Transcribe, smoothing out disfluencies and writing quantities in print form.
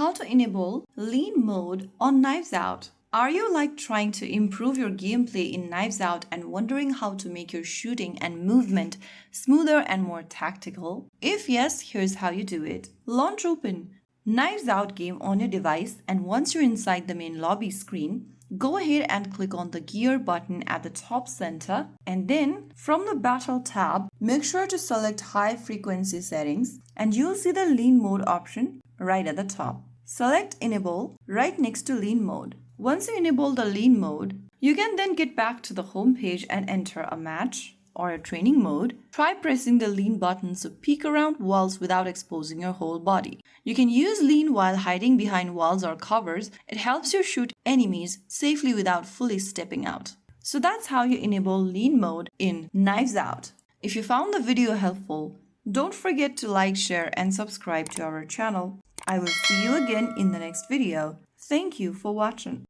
How to enable lean mode on Knives Out. Are you trying to improve your gameplay in Knives Out and wondering how to make your shooting and movement smoother and more tactical? If yes, here's how you do it. Launch open Knives Out game on your device, and once you're inside the main lobby screen, go ahead and click on the gear button at the top center, and then from the battle tab, make sure to select high frequency settings and you'll see the lean mode option right at the top. Select enable right next to lean mode. Once you enable the lean mode, you can then get back to the home page and enter a match or a training mode. Try pressing the lean button to peek around walls without exposing your whole body. You can use lean while hiding behind walls or covers. It helps you shoot enemies safely without fully stepping out. So that's how you enable lean mode in Knives Out. If you found the video helpful, don't forget to like, share, and subscribe to our channel. I will see you again in the next video. Thank you for watching.